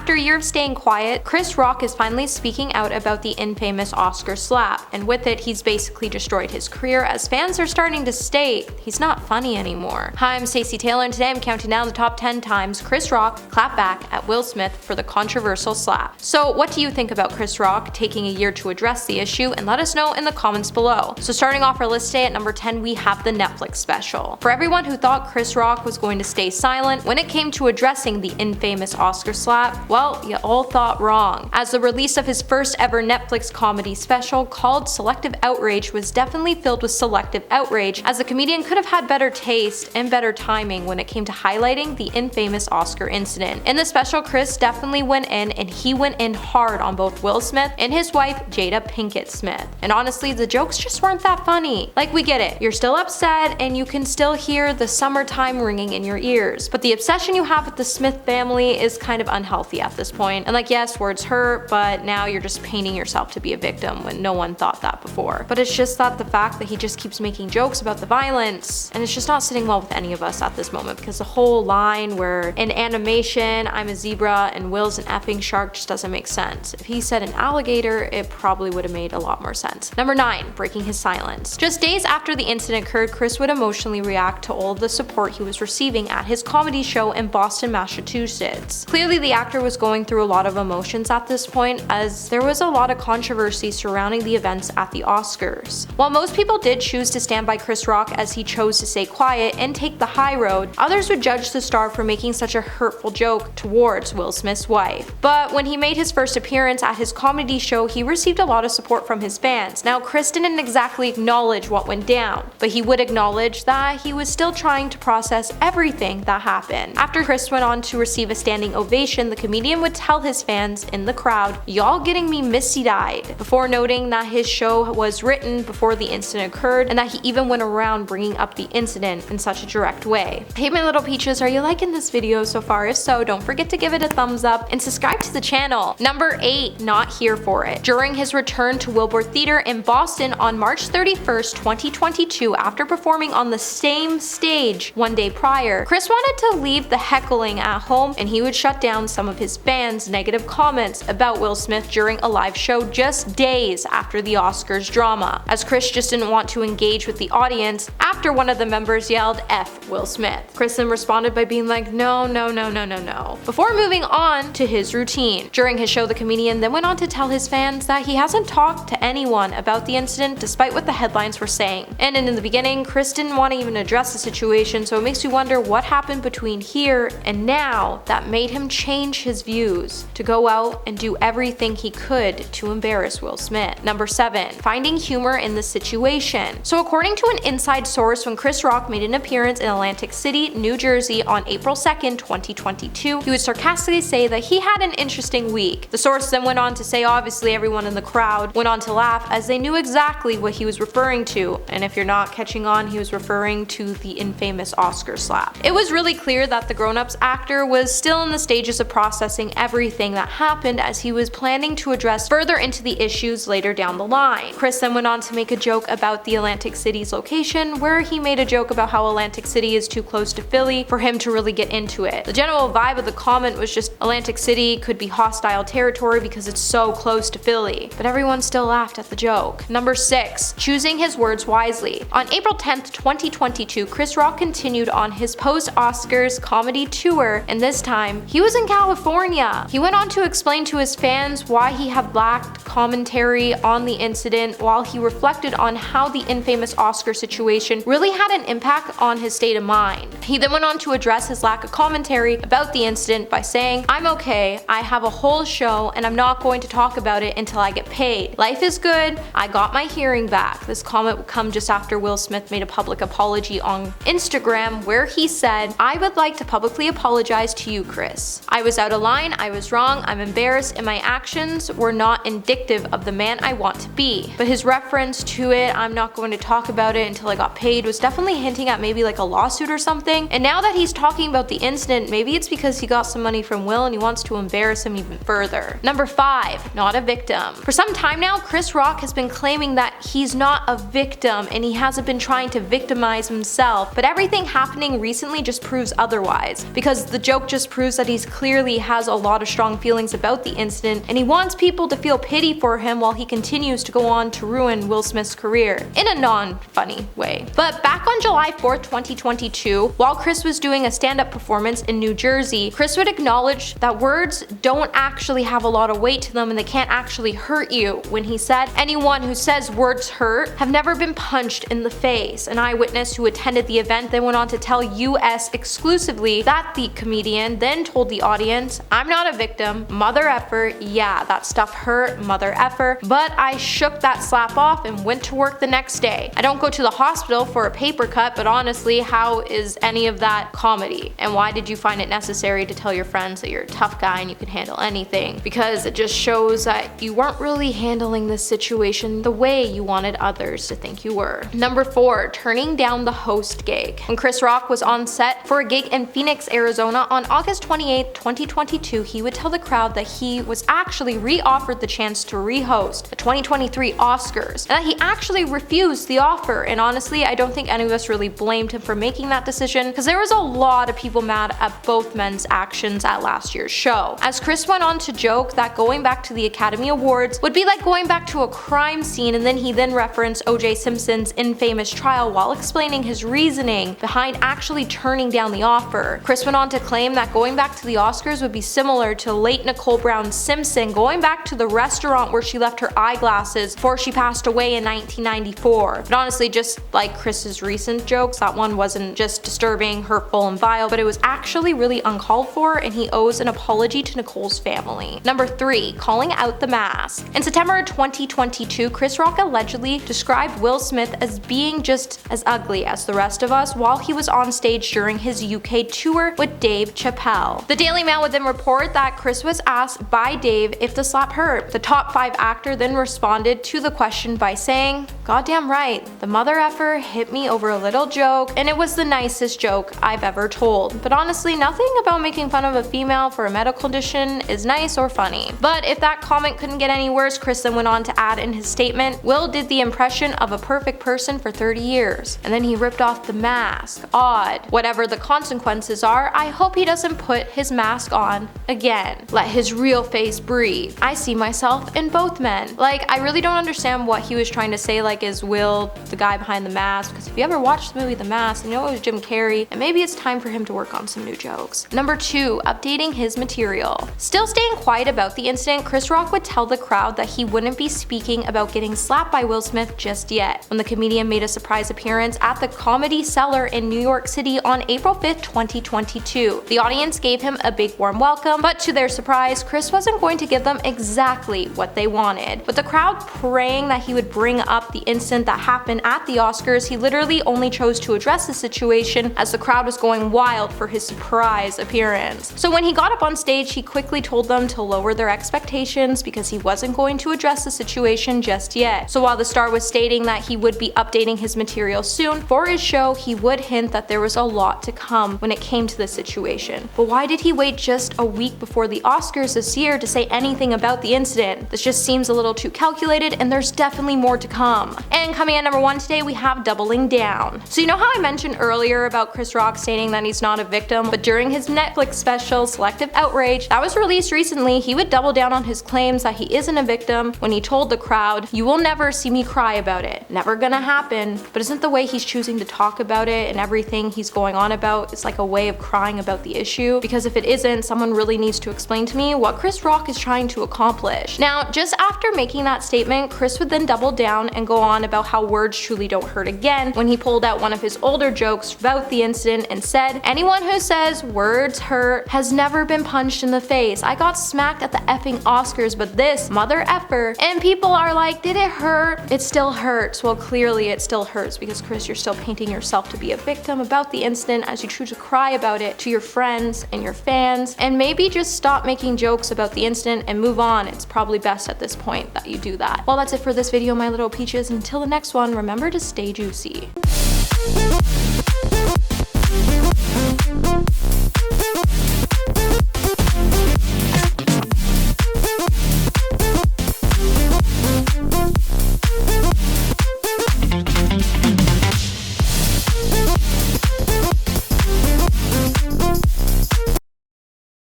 After a year of staying quiet, Chris Rock is finally speaking out about the infamous Oscar slap, and with it, he's basically destroyed his career as fans are starting to state he's not funny anymore. Hi, I'm Stacey Taylor, and today I'm counting down the top 10 times Chris Rock clapped back at Will Smith for the controversial slap. So what do you think about Chris Rock taking a year to address the issue? And let us know in the comments below. So starting off our list today at number 10, we have the Netflix special. For everyone who thought Chris Rock was going to stay silent when it came to addressing the infamous Oscar slap, well, you all thought wrong, as the release of his first ever Netflix comedy special called Selective Outrage was definitely filled with selective outrage, as the comedian could have had better taste and better timing when it came to highlighting the infamous Oscar incident. In the special, Chris definitely went in, and he went in hard on both Will Smith and his wife Jada Pinkett Smith. And honestly, the jokes just weren't that funny. Like, we get it, you're still upset and you can still hear the summertime ringing in your ears, but the obsession you have with the Smith family is kind of unhealthy at this point. And like, yes, words hurt, but now you're just painting yourself to be a victim when no one thought that before. But it's just that the fact that he just keeps making jokes about the violence, and it's just not sitting well with any of us at this moment, because the whole line where in animation I'm a zebra and Will's an effing shark just doesn't make sense. If he said an alligator, it probably would have made a lot more sense. Number 9, breaking his silence. Just days after the incident occurred, Chris would emotionally react to all of the support he was receiving at his comedy show in Boston, Massachusetts. Clearly, the actor was going through a lot of emotions at this point, as there was a lot of controversy surrounding the events at the Oscars. While most people did choose to stand by Chris Rock as he chose to stay quiet and take the high road, others would judge the star for making such a hurtful joke towards Will Smith's wife. But when he made his first appearance at his comedy show, he received a lot of support from his fans. Now, Chris didn't exactly acknowledge what went down, but he would acknowledge that he was still trying to process everything that happened. After Chris went on to receive a standing ovation, the comedian would tell his fans in the crowd, "Y'all getting me misty-eyed," before noting that his show was written before the incident occurred, and that he even went around bringing up the incident in such a direct way. Hey my little peaches, are you liking this video so far? If so, don't forget to give it a thumbs up and subscribe to the channel. Number 8, not here for it. During his return to Wilbur Theater in Boston on March 31st, 2022, after performing on the same stage one day prior, Chris wanted to leave the heckling at home, and he would shut down some of his fans' negative comments about Will Smith during a live show just days after the Oscars drama, as Chris just didn't want to engage with the audience after one of the members yelled "F Will Smith." Chris then responded by being like, "No, no, no, no, no, no," before moving on to his routine. During his show, the comedian then went on to tell his fans that he hasn't talked to anyone about the incident despite what the headlines were saying. And in the beginning, Chris didn't want to even address the situation, so it makes you wonder what happened between here and now that made him change his views to go out and do everything he could to embarrass Will Smith. Number 7, finding humor in the situation. So according to an inside source, when Chris Rock made an appearance in Atlantic City, New Jersey on April 2nd, 2022, he would sarcastically say that he had an interesting week. The source then went on to say obviously everyone in the crowd went on to laugh as they knew exactly what he was referring to, and if you're not catching on, he was referring to the infamous Oscar slap. It was really clear that the grown-ups actor was still in the stages of processing everything that happened, as he was planning to address further into the issues later down the line. Chris then went on to make a joke about the Atlantic City's location, where he made a joke about how Atlantic City is too close to Philly for him to really get into it. The general vibe of the comment was just Atlantic City could be hostile territory because it's so close to Philly, but everyone still laughed at the joke. Number 6, choosing his words wisely. On April 10th, 2022, Chris Rock continued on his post-Oscars comedy tour, and this time he was in California. He went on to explain to his fans why he had blacked commentary on the incident, while he reflected on how the infamous Oscar situation really had an impact on his state of mind. He then went on to address his lack of commentary about the incident by saying, "I'm okay, I have a whole show and I'm not going to talk about it until I get paid. Life is good, I got my hearing back." This comment would come just after Will Smith made a public apology on Instagram, where he said, "I would like to publicly apologize to you, Chris. I was out of line, I was wrong, I'm embarrassed, and my actions were not indicative of the man I want to be." But his reference to it, "I'm not going to talk about it until I got paid," was definitely hinting at maybe like a lawsuit or something. And now that he's talking about the incident, maybe it's because he got some money from Will and he wants to embarrass him even further. Number 5, not a victim. For some time now, Chris Rock has been claiming that he's not a victim and he hasn't been trying to victimize himself, but everything happening recently just proves otherwise, because the joke just proves that he's clearly has a lot of strong feelings about the incident, and he wants people to feel pity for him while he continues to go on to ruin Will Smith's career in a non-funny way. But back on July 4th, 2022, while Chris was doing a stand-up performance in New Jersey, Chris would acknowledge that words don't actually have a lot of weight to them and they can't actually hurt you, when he said, "Anyone who says words hurt have never been punched in the face." An eyewitness who attended the event then went on to tell US exclusively that the comedian then told the audience, "I'm not a victim, mother effer, yeah, that stuff hurt, mother effer, but I shook that slap off and went to work the next day. I don't go to the hospital for a paper cut, but honestly, how is any of that comedy? And why did you find it necessary to tell your friends that you're a tough guy and you can handle anything? Because it just shows that you weren't really handling this situation the way you wanted others to think you were." Number 4, turning down the host gig. When Chris Rock was on set for a gig in Phoenix, Arizona on August 28, 2022, he would tell the crowd that he was actually re-offered the chance to re-host the 2023 Oscars, and that he actually refused the offer. And honestly, I don't think any of us really blamed him for making that decision, because there was a lot of people mad at both men's actions at last year's show. As Chris went on to joke that going back to the Academy Awards would be like going back to a crime scene, and then he referenced O.J. Simpson's infamous trial while explaining his reasoning behind actually turning down the offer. Chris went on to claim that going back to the Oscars would be similar to late Nicole Brown Simpson going back to the restaurant where she left her eyeglasses before she passed away in 1994. But honestly, just like Chris's recent jokes, that one wasn't just disturbing, hurtful, and vile, but it was actually really uncalled for, and he owes an apology to Nicole's family. Number 3, calling out the mask. In September 2022, Chris Rock allegedly described Will Smith as being just as ugly as the rest of us while he was on stage during his UK tour with Dave Chappelle. The Daily Mail would then report that Chris was asked by Dave if the slap hurt. The top 5 actor then responded to the question by saying, "Goddamn right, the mother effer hit me over a little joke, and it was the nicest joke I've ever told." But honestly, nothing about making fun of a female for a medical condition is nice or funny. But if that comment couldn't get any worse, Chris then went on to add in his statement, "Will did the impression of a perfect person for 30 years. And then he ripped off the mask. Odd. Whatever the consequences are, I hope he doesn't put his mask on again. Let his real face breathe. I see myself in both men." Like, I really don't understand what he was trying to say, like, is Will the guy behind the mask? Because if you ever watched the movie The Mask, you know it was Jim Carrey, and maybe it's time for him to work on some new jokes. Number 2, updating his material. Still staying quiet about the incident, Chris Rock would tell the crowd that he wouldn't be speaking about getting slapped by Will Smith just yet, when the comedian made a surprise appearance at the Comedy Cellar in New York City on April 5th, 2022. The audience gave him a big warm welcome, but to their surprise, Chris wasn't going to give them exactly what they wanted. With the crowd praying that he would bring up the incident that happened at the Oscars, he literally only chose to address the situation as the crowd was going wild for his surprise appearance. So when he got up on stage, he quickly told them to lower their expectations because he wasn't going to address the situation just yet. So while the star was stating that he would be updating his material soon for his show, he would hint that there was a lot to come when it came to the situation. But why did he wait just a week before the Oscars this year to say anything about the incident? This just seems a little too calculated, and there's definitely more to come. And coming at number 1 today, we have doubling down. So you know how I mentioned earlier about Chris Rock stating that he's not a victim, but during his Netflix special, Selective Outrage, that was released recently, he would double down on his claims that he isn't a victim when he told the crowd, "You will never see me cry about it. Never gonna happen." But isn't the way he's choosing to talk about it and everything he's going on about is like a way of crying about the issue? Because if it isn't, someone really needs to explain to me what Chris Rock is trying to accomplish. Now, just after making that statement, Chris would then double down and go on about how words truly don't hurt again when he pulled out one of his older jokes about the incident and said, "Anyone who says words hurt has never been punched in the face. I got smacked at the effing Oscars, but this mother effer." And people are like, did it hurt? It still hurts. Well, clearly it still hurts because Chris, you're still painting yourself to be a victim about the incident as you choose to cry about it to your friends and your fans. And maybe just stop making jokes about the incident and move on. It's probably best at this point that you do that. Well, that's it for this video, my little peaches. Until the next one, remember to stay juicy.